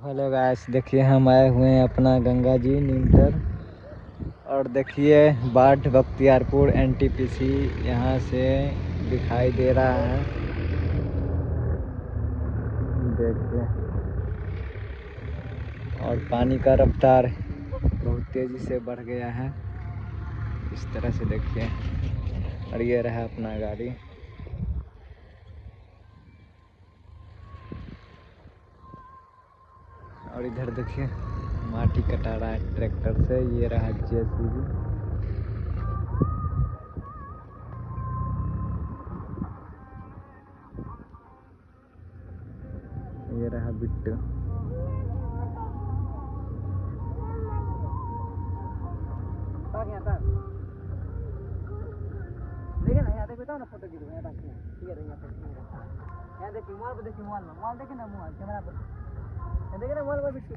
Hello guys, देखिए हम आए हुए हैं अपना गंगा जी नीमतर। और देखिए बाट बख्तियारपुर एनटीपीसी यहाँ से दिखाई दे रहा है। देखिए, और पानी का रफ्तार बहुत तेज़ी से बढ़ गया है। इस तरह से देखिए, और ये रहा अपना गाड़ी। और इधर देखिए माटी कटा रहा है ट्रैक्टर से। ये रहा जेसीबी। ये रहा बिट्टू। देखिए ना, यहाँ देखो तो ना फोटो खींचो। यहाँ तक ये रही, यहाँ देखिए मोबाइल पर, देखिए मोबाइल में, मोबाइल देखिए ना, मोबाइल कैमरा पर देखिए ना, मोबाइल पर बिट्टू।